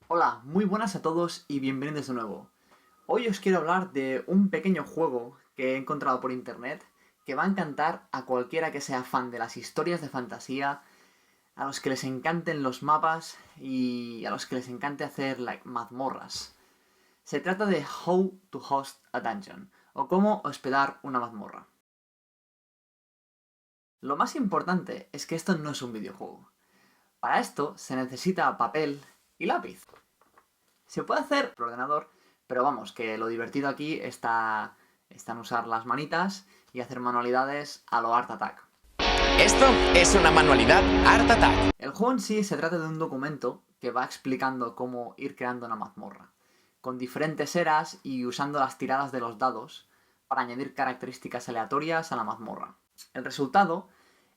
Hola, muy buenas a todos y bienvenidos de nuevo. Hoy os quiero hablar de un pequeño juego que he encontrado por internet que va a encantar a cualquiera que sea fan de las historias de fantasía, a los que les encanten los mapas y a los que les encante hacer mazmorras. Se trata de How to Host a Dungeon, o cómo hospedar una mazmorra. Lo más importante es que esto no es un videojuego. Para esto se necesita papel y lápiz. Se puede hacer por ordenador, pero vamos, que lo divertido aquí está en usar las manitas y hacer manualidades a lo Art Attack. Esto es una manualidad Art Attack. El juego en sí se trata de un documento que va explicando cómo ir creando una mazmorra, con diferentes eras y usando las tiradas de los dados para añadir características aleatorias a la mazmorra. El resultado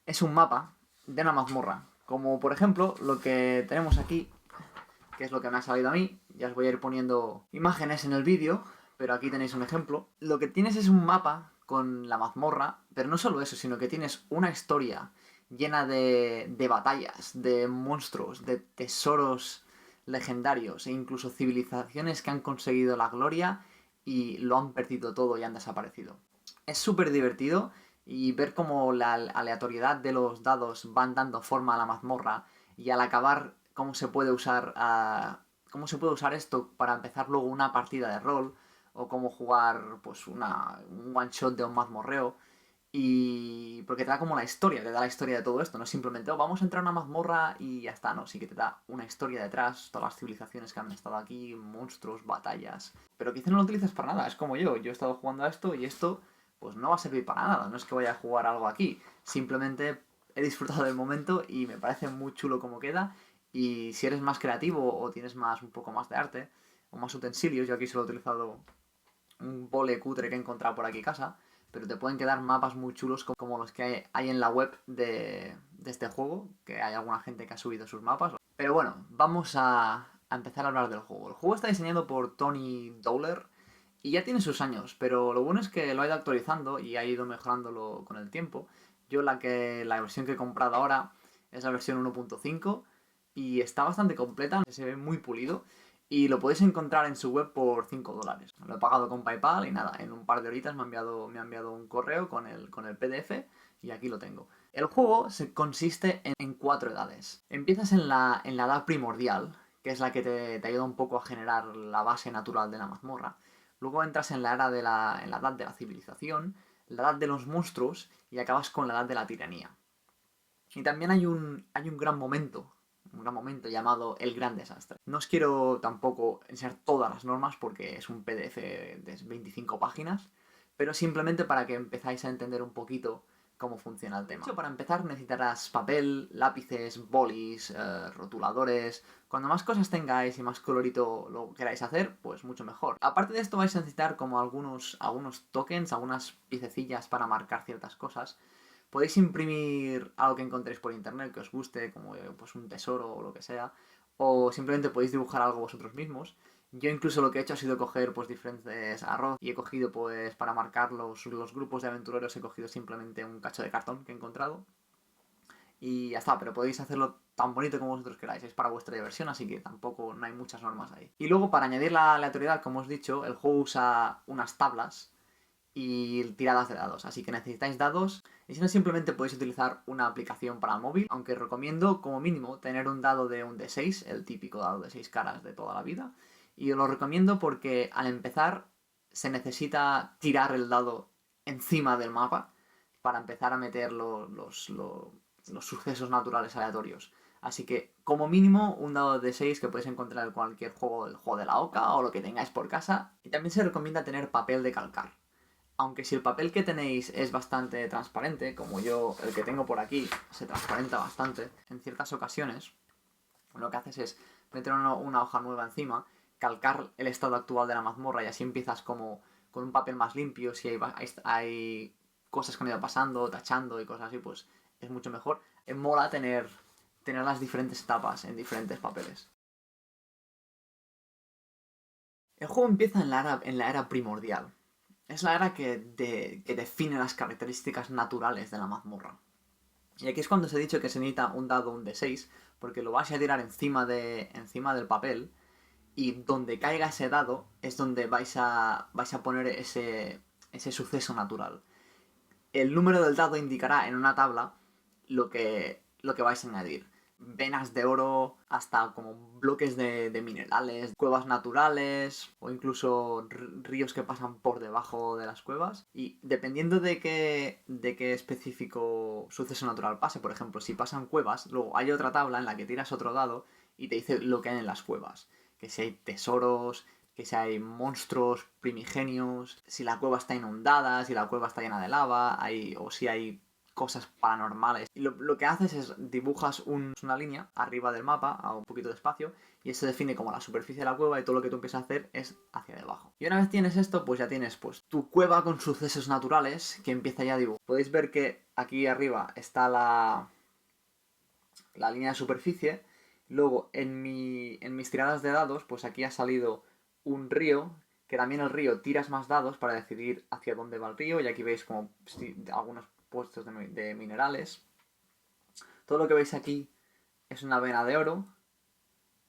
es un mapa de una mazmorra, como por ejemplo lo que tenemos aquí, que es lo que me ha salido a mí. Ya os voy a ir poniendo imágenes en el vídeo, pero aquí tenéis un ejemplo. Lo que tienes es un mapa con la mazmorra, pero no solo eso, sino que tienes una historia llena de batallas, de monstruos, de tesoros legendarios e incluso civilizaciones que han conseguido la gloria y lo han perdido todo y han desaparecido. Es súper divertido y ver cómo la aleatoriedad de los dados van dando forma a la mazmorra y al acabar cómo se puede usar esto para empezar luego una partida de rol o cómo jugar pues un one shot de un mazmorreo. Y porque te da como la historia, te da la historia de todo esto, no es simplemente, oh, vamos a entrar a una mazmorra y ya está, no, sí que te da una historia detrás, todas las civilizaciones que han estado aquí, monstruos, batallas, pero quizá no lo utilices para nada, es como yo he estado jugando a esto y esto pues no va a servir para nada, no es que vaya a jugar algo aquí, simplemente he disfrutado del momento y me parece muy chulo como queda, y si eres más creativo o tienes un poco más de arte o más utensilios, yo aquí solo he utilizado un bole cutre que he encontrado por aquí casa, pero te pueden quedar mapas muy chulos como los que hay en la web de este juego, que hay alguna gente que ha subido sus mapas. Pero bueno, vamos a empezar a hablar del juego. El juego está diseñado por Tony Dowler y ya tiene sus años, pero lo bueno es que lo ha ido actualizando y ha ido mejorándolo con el tiempo. Yo la versión que he comprado ahora es la versión 1.5 y está bastante completa, se ve muy pulido y lo podéis encontrar en su web por $5. Lo he pagado con PayPal y nada, en un par de horitas me ha enviado un correo con el PDF y aquí lo tengo. El juego consiste en cuatro edades. Empiezas en la edad primordial, que es la que te ayuda un poco a generar la base natural de la mazmorra. Luego entras en la edad de la civilización, la edad de los monstruos y acabas con la edad de la tiranía. Y también hay un gran momento llamado el gran desastre. No os quiero tampoco enseñar todas las normas porque es un PDF de 25 páginas, pero simplemente para que empezáis a entender un poquito cómo funciona el tema. De hecho, para empezar necesitarás papel, lápices, bolis, rotuladores. Cuando más cosas tengáis y más colorito lo queráis hacer, pues mucho mejor. Aparte de esto vais a necesitar como algunos tokens, algunas piececillas para marcar ciertas cosas. Podéis imprimir algo que encontréis por internet que os guste, como pues un tesoro o lo que sea, o simplemente podéis dibujar algo vosotros mismos. Yo incluso lo que he hecho ha sido coger pues diferentes arroz y he cogido pues para marcar los grupos de aventureros he cogido simplemente un cacho de cartón que he encontrado y ya está, pero podéis hacerlo tan bonito como vosotros queráis, es para vuestra diversión, así que tampoco no hay muchas normas ahí. Y luego para añadir la aleatoriedad, como os he dicho, el juego usa unas tablas y tiradas de dados. Así que necesitáis dados y si no simplemente podéis utilizar una aplicación para el móvil, aunque recomiendo como mínimo tener un dado de un D6, el típico dado de 6 caras de toda la vida. Y os lo recomiendo porque al empezar se necesita tirar el dado encima del mapa para empezar a meter los sucesos naturales aleatorios. Así que, como mínimo, un dado de 6 que podéis encontrar en cualquier juego, el juego de la Oca o lo que tengáis por casa. Y también se recomienda tener papel de calcar. Aunque si el papel que tenéis es bastante transparente, como yo el que tengo por aquí se transparenta bastante, en ciertas ocasiones lo que haces es meter una hoja nueva encima, calcar el estado actual de la mazmorra y así empiezas como con un papel más limpio, si hay cosas que han ido pasando, tachando y cosas así, pues es mucho mejor. Mola tener las diferentes etapas en diferentes papeles. El juego empieza en la era primordial. Es la era que define las características naturales de la mazmorra. Y aquí es cuando os he dicho que se necesita un dado, un D6, porque lo vais a tirar encima del papel y donde caiga ese dado es donde vais a poner ese suceso natural. El número del dado indicará en una tabla lo que vais a añadir. Venas de oro, hasta como bloques de minerales, cuevas naturales o incluso ríos que pasan por debajo de las cuevas. Y dependiendo de qué específico suceso natural pase, por ejemplo, si pasan cuevas, luego hay otra tabla en la que tiras otro dado y te dice lo que hay en las cuevas. Que si hay tesoros, que si hay monstruos primigenios, si la cueva está inundada, si la cueva está llena de lava, o si hay cosas paranormales. Y lo que haces es dibujas una línea arriba del mapa a un poquito de espacio y eso define como la superficie de la cueva y todo lo que tú empiezas a hacer es hacia debajo. Y una vez tienes esto, pues ya tienes pues tu cueva con sucesos naturales que empieza ya a dibujar. Podéis ver que aquí arriba está la línea de superficie. Luego en mis tiradas de dados, pues aquí ha salido un río, que también el río tiras más dados para decidir hacia dónde va el río, y aquí veis como algunos puestos de minerales. Todo lo que veis aquí es una vena de oro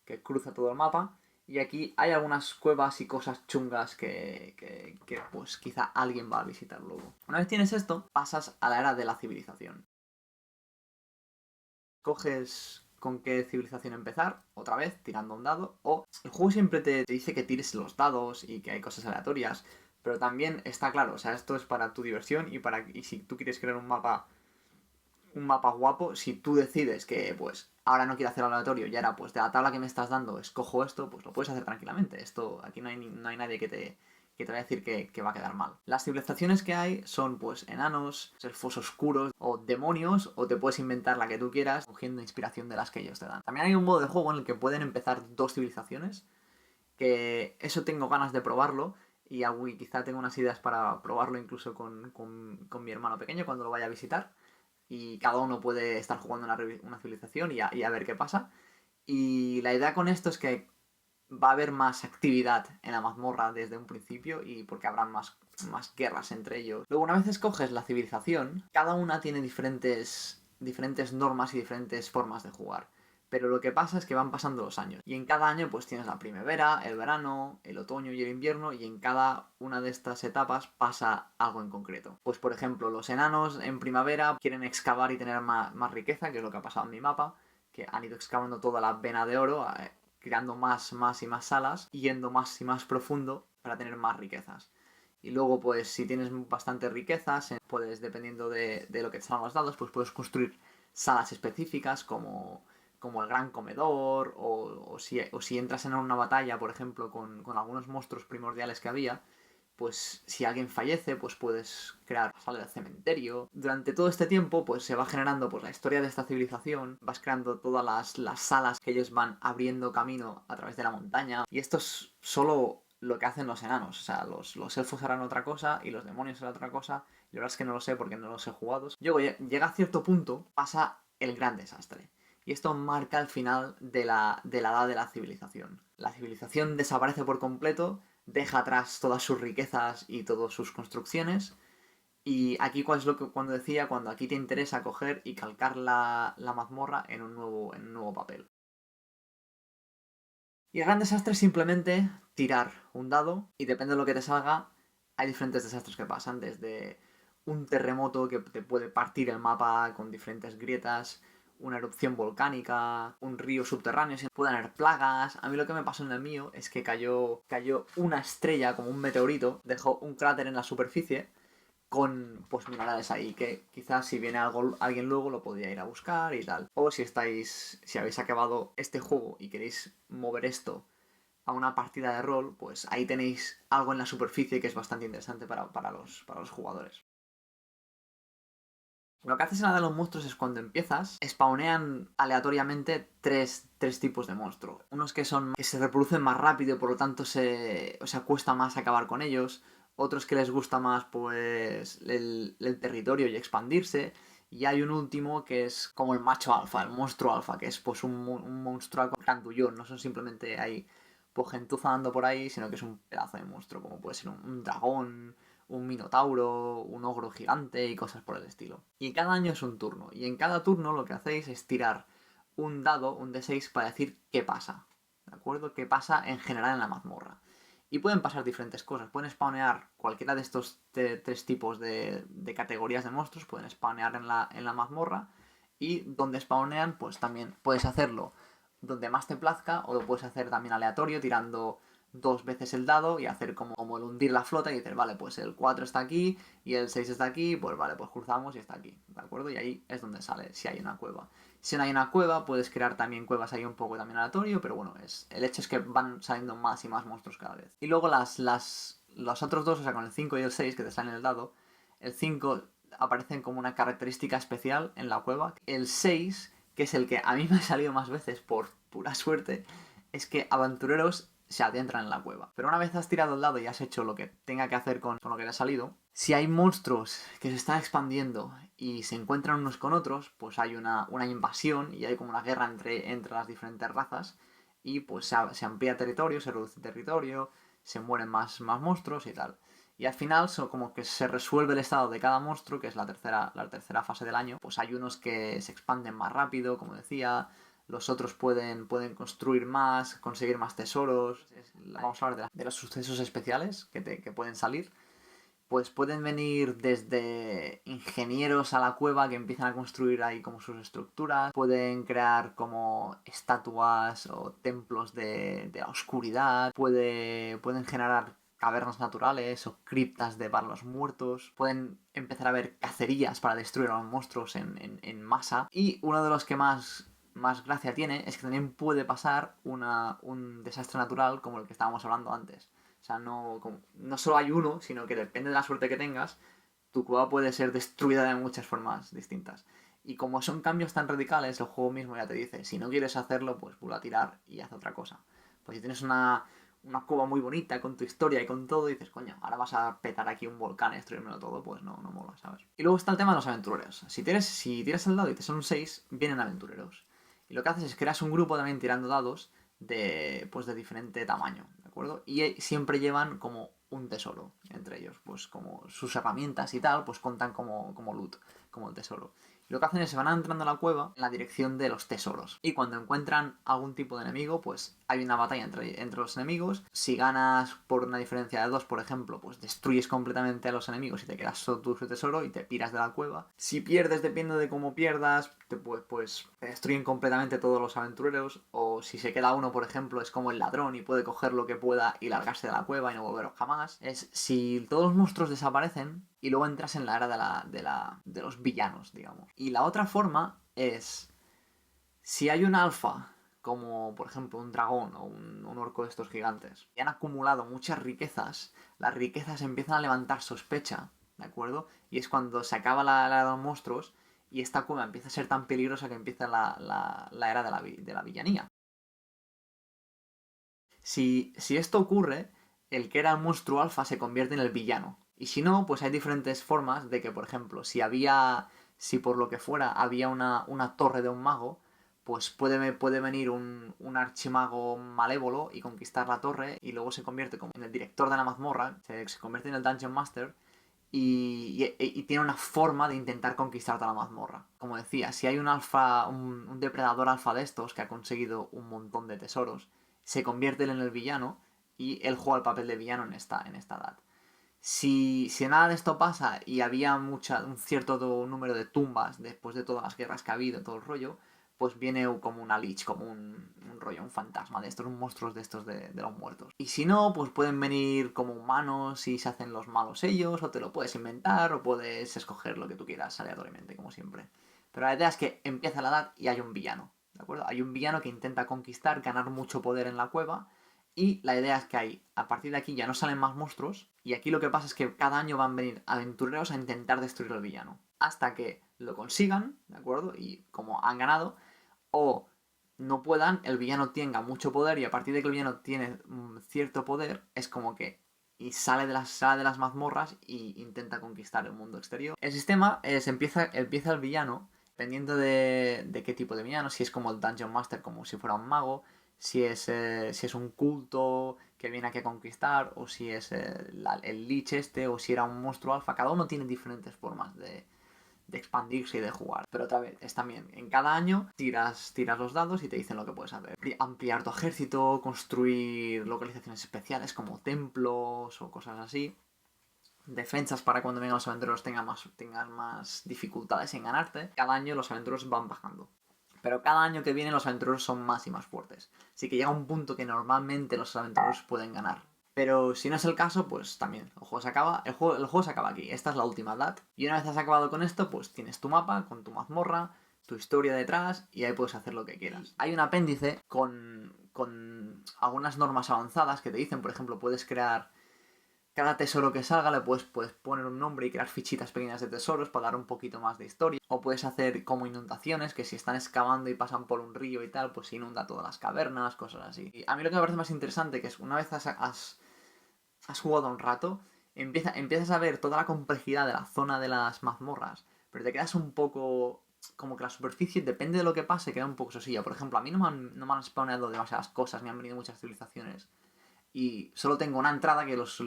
que cruza todo el mapa, y aquí hay algunas cuevas y cosas chungas que pues quizá alguien va a visitar luego. Una vez tienes esto, pasas a la era de la civilización. Coges con qué civilización empezar, otra vez, tirando un dado, o el juego siempre te dice que tires los dados y que hay cosas aleatorias, pero también está claro, o sea, esto es para tu diversión y si tú quieres crear un mapa guapo, si tú decides que, pues, ahora no quiero hacer aleatorio y ahora, pues, de la tabla que me estás dando, escojo esto, pues lo puedes hacer tranquilamente. Esto, aquí no hay nadie que te va a decir que va a quedar mal. Las civilizaciones que hay son, pues, enanos, elfos oscuros o demonios, o te puedes inventar la que tú quieras, cogiendo inspiración de las que ellos te dan. También hay un modo de juego en el que pueden empezar 2 civilizaciones, que eso tengo ganas de probarlo, y quizá tengo unas ideas para probarlo incluso con mi hermano pequeño cuando lo vaya a visitar. Y cada uno puede estar jugando una civilización y a ver qué pasa. Y la idea con esto es que va a haber más actividad en la mazmorra desde un principio, y porque habrán más guerras entre ellos. Luego, una vez escoges la civilización, cada una tiene diferentes normas y diferentes formas de jugar. Pero lo que pasa es que van pasando los años. Y en cada año pues tienes la primavera, el verano, el otoño y el invierno. Y en cada una de estas etapas pasa algo en concreto. Pues por ejemplo, los enanos en primavera quieren excavar y tener más riqueza, que es lo que ha pasado en mi mapa. Que han ido excavando toda la vena de oro, creando más y más salas, y yendo más y más profundo para tener más riquezas. Y luego, pues, si tienes bastantes riquezas, puedes, dependiendo de lo que te salgan los dados, pues puedes construir salas específicas como el gran comedor, o si entras en una batalla, por ejemplo, con algunos monstruos primordiales que había, pues si alguien fallece, pues puedes crear la sala del cementerio. Durante todo este tiempo, pues se va generando pues la historia de esta civilización, vas creando todas las salas que ellos van abriendo camino a través de la montaña, y esto es solo lo que hacen los enanos. O sea, los elfos harán otra cosa y los demonios harán otra cosa, y la verdad es que no lo sé porque no los he jugado. Luego llega a cierto punto, pasa el gran desastre. Y esto marca el final de la edad de la civilización. La civilización desaparece por completo, deja atrás todas sus riquezas y todas sus construcciones. Y aquí es cuando decía, cuando aquí te interesa coger y calcar la mazmorra en un nuevo papel. Y el gran desastre es simplemente tirar un dado, y depende de lo que te salga, hay diferentes desastres que pasan, desde un terremoto que te puede partir el mapa con diferentes grietas, una erupción volcánica, un río subterráneo, pueden haber plagas. A mí lo que me pasó en el mío es que cayó una estrella, como un meteorito, dejó un cráter en la superficie con pues minerales ahí, que quizás si viene alguien luego lo podría ir a buscar y tal. O si habéis acabado este juego y queréis mover esto a una partida de rol, pues ahí tenéis algo en la superficie que es bastante interesante para los jugadores. Lo que haces en la de los monstruos es, cuando empiezas, spawnean aleatoriamente tres tipos de monstruo. Unos que se reproducen más rápido y por lo tanto cuesta más acabar con ellos. Otros que les gusta más pues el territorio y expandirse. Y hay un último que es como el macho alfa, el monstruo alfa, que es pues un monstruo grandullón. No son simplemente ahí pues gentuza andando por ahí, sino que es un pedazo de monstruo, como puede ser un dragón, un minotauro, un ogro gigante y cosas por el estilo. Y cada año es un turno, y en cada turno lo que hacéis es tirar un dado, un D6, para decir qué pasa. ¿de acuerdo? Que pasa en general en la mazmorra. Y pueden pasar diferentes cosas. Pueden spawnear cualquiera de estos tres tipos de categorías de monstruos. Pueden spawnear en la mazmorra. Y donde spawnean, pues también puedes hacerlo donde más te plazca. O lo puedes hacer también aleatorio, tirando 2 veces el dado y hacer como el hundir la flota y decir, vale, pues el 4 está aquí y el 6 está aquí, pues vale, pues cruzamos y está aquí, ¿de acuerdo? Y ahí es donde sale, si hay una cueva. Si no hay una cueva, puedes crear también cuevas ahí un poco también aleatorio, pero bueno, el hecho es que van saliendo más y más monstruos cada vez. Y luego los otros dos, o sea, con el 5 y el 6 que te salen en el dado, el 5 aparecen como una característica especial en la cueva. El 6, que es el que a mí me ha salido más veces por pura suerte, es que aventureros se adentran en la cueva. Pero una vez has tirado el dado y has hecho lo que tenga que hacer con lo que te ha salido, si hay monstruos que se están expandiendo y se encuentran unos con otros, pues hay una invasión y hay como una guerra entre las diferentes razas y pues se amplía territorio, se reduce territorio, se mueren más monstruos y tal. Y al final, como que se resuelve el estado de cada monstruo, que es la tercera fase del año. Pues hay unos que se expanden más rápido, como decía, los otros pueden construir más, conseguir más tesoros. Vamos a hablar de los sucesos especiales que pueden salir. Pues pueden venir desde ingenieros a la cueva que empiezan a construir ahí como sus estructuras. Pueden crear como estatuas o templos de la oscuridad. Pueden generar cavernas naturales o criptas para los muertos. Pueden empezar a ver cacerías para destruir a los monstruos en masa. Y uno de los que más gracia tiene es que también puede pasar un desastre natural como el que estábamos hablando antes. O sea, no solo hay uno, sino que depende de la suerte que tengas, tu cueva puede ser destruida de muchas formas distintas. Y como son cambios tan radicales, el juego mismo ya te dice, si no quieres hacerlo, pues vuelve a tirar y haz otra cosa. Pues si tienes una cueva muy bonita con tu historia y con todo, y dices, coño, ahora vas a petar aquí un volcán y destruírmelo todo, pues no mola, ¿sabes? Y luego está el tema de los aventureros. Si tiras el dado y te son un 6, vienen aventureros. Y lo que haces es creas un grupo también tirando dados de diferente tamaño, ¿de acuerdo? Y siempre llevan como un tesoro entre ellos, pues como sus herramientas y tal, pues contan como loot, como el tesoro. Y lo que hacen es se van entrando a la cueva en la dirección de los tesoros. Y cuando encuentran algún tipo de enemigo, pues hay una batalla entre los enemigos. Si ganas por una diferencia de 2, por ejemplo, pues destruyes completamente a los enemigos y te quedas solo tu tesoro y te piras de la cueva. Si pierdes, depende de cómo pierdas, pues te destruyen completamente todos los aventureros. O si se queda uno, por ejemplo, es como el ladrón y puede coger lo que pueda y largarse de la cueva y no volver jamás. Es si todos los monstruos desaparecen y luego entras en la era de los villanos, digamos. Y la otra forma es, si hay un alfa, como por ejemplo un dragón o un orco de estos gigantes, y han acumulado muchas riquezas, las riquezas empiezan a levantar sospecha, ¿de acuerdo? Y es cuando se acaba la era de los monstruos y esta cueva empieza a ser tan peligrosa que empieza la era de la villanía. Si esto ocurre, el que era el monstruo alfa se convierte en el villano. Y si no, pues hay diferentes formas de que, por ejemplo, si por lo que fuera había una torre de un mago, pues puede venir un archimago malévolo y conquistar la torre y luego se convierte como en el director de la mazmorra, se convierte en el Dungeon Master y tiene una forma de intentar conquistar toda la mazmorra. Como decía, si hay un alfa, un depredador alfa de estos que ha conseguido un montón de tesoros, se convierte él en el villano y él juega el papel de villano en esta edad. Si nada de esto pasa y había un cierto número de tumbas después de todas las guerras que ha habido, todo el rollo, pues viene como una lich, como un rollo, un fantasma de estos, un monstruos de estos de los muertos. Y si no, pues pueden venir como humanos y se hacen los malos ellos, o te lo puedes inventar, o puedes escoger lo que tú quieras aleatoriamente, como siempre. Pero la idea es que empieza la edad y hay un villano, ¿de acuerdo? Hay un villano que intenta conquistar, ganar mucho poder en la cueva, y la idea es que a partir de aquí ya no salen más monstruos, y aquí lo que pasa es que cada año van a venir aventureros a intentar destruir al villano. Hasta que lo consigan, ¿de acuerdo? Y como han ganado, o no puedan, el villano tenga mucho poder y a partir de que el villano tiene cierto poder, es como que y sale de las mazmorras y intenta conquistar el mundo exterior. El sistema es, empieza el villano, dependiendo de qué tipo de villano, si es como el Dungeon Master, como si fuera un mago, si es un culto que viene aquí a conquistar, o si es el Lich este, o si era un monstruo alfa. Cada uno tiene diferentes formas expandirse y de jugar. Pero otra vez, es también, en cada año tiras los dados y te dicen lo que puedes hacer. Ampliar tu ejército, construir localizaciones especiales como templos o cosas así. Defensas para cuando vengan los aventureros tengan más dificultades en ganarte. Cada año los aventureros van bajando. Pero cada año que viene los aventureros son más y más fuertes. Así que llega un punto que normalmente los aventureros pueden ganar. Pero si no es el caso, pues también el juego se acaba. El juego se acaba aquí. Esta es la última edad. Y una vez has acabado con esto, pues tienes tu mapa con tu mazmorra, tu historia detrás y ahí puedes hacer lo que quieras. Hay un apéndice con algunas normas avanzadas que te dicen, por ejemplo, puedes crear cada tesoro que salga, le puedes poner un nombre y crear fichitas pequeñas de tesoros para dar un poquito más de historia. O puedes hacer como inundaciones, que si están excavando y pasan por un río y tal, pues se inunda todas las cavernas, cosas así. Y a mí lo que me parece más interesante, que es una vez has jugado un rato, empiezas a ver toda la complejidad de la zona de las mazmorras, pero te quedas un poco... Como que la superficie, depende de lo que pase, queda un poco sosilla. Por ejemplo, a mí no me han spawnado demasiadas cosas, ni han venido muchas civilizaciones. Y solo tengo una entrada que los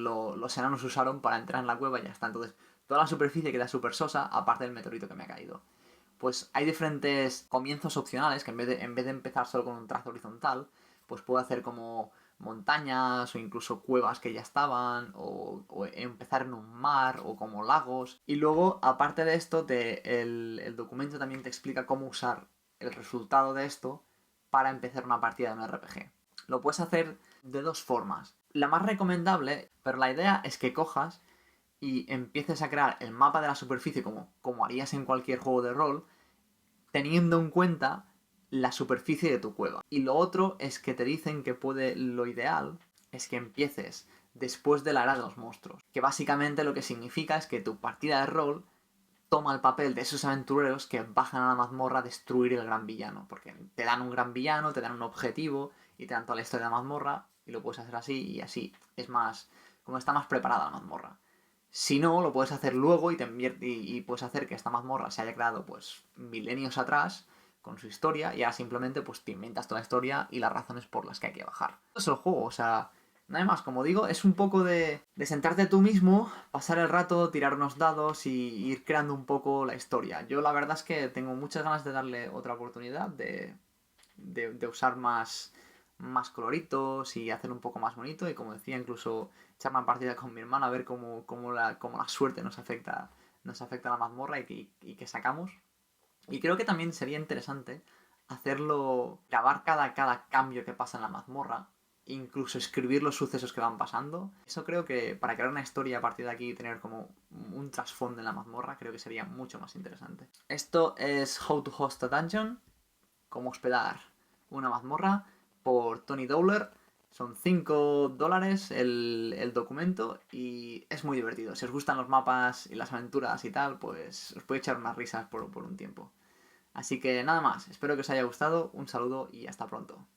enanos usaron para entrar en la cueva y ya está. Entonces, toda la superficie queda súper sosa, aparte del meteorito que me ha caído. Pues hay diferentes comienzos opcionales que en vez de empezar solo con un trazo horizontal, pues puedo hacer como montañas o incluso cuevas que ya estaban, o empezar en un mar o como lagos. Y luego, aparte de esto, el documento también te explica cómo usar el resultado de esto para empezar una partida de un RPG. Lo puedes hacer de dos formas. La más recomendable, pero la idea es que cojas y empieces a crear el mapa de la superficie como harías en cualquier juego de rol, teniendo en cuenta la superficie de tu cueva. Y lo otro es que te dicen que lo ideal es que empieces después de la era de los monstruos. Que básicamente lo que significa es que tu partida de rol toma el papel de esos aventureros que bajan a la mazmorra a destruir el gran villano. Porque te dan un gran villano, te dan un objetivo y te dan toda la historia de la mazmorra y lo puedes hacer así y así. Es más, como está más preparada la mazmorra. Si no, lo puedes hacer luego y puedes hacer que esta mazmorra se haya creado pues milenios atrás con su historia y ahora simplemente pues te inventas toda la historia y las razones por las que hay que bajar. Eso es el juego, o sea, nada más, como digo, es un poco de sentarte tú mismo, pasar el rato, tirar unos dados y ir creando un poco la historia. Yo la verdad es que tengo muchas ganas de darle otra oportunidad, de usar más coloritos y hacer un poco más bonito y como decía, incluso echar una partida con mi hermana a ver cómo la suerte nos afecta a la mazmorra y que sacamos. Y creo que también sería interesante hacerlo, grabar cada cambio que pasa en la mazmorra, incluso escribir los sucesos que van pasando. Eso creo que para crear una historia a partir de aquí y tener como un trasfondo en la mazmorra, creo que sería mucho más interesante. Esto es How to Host a Dungeon, cómo hospedar una mazmorra, por Tony Dowler. Son $5 el documento y es muy divertido. Si os gustan los mapas y las aventuras y tal, pues os puede echar unas risas por un tiempo. Así que nada más, espero que os haya gustado, un saludo y hasta pronto.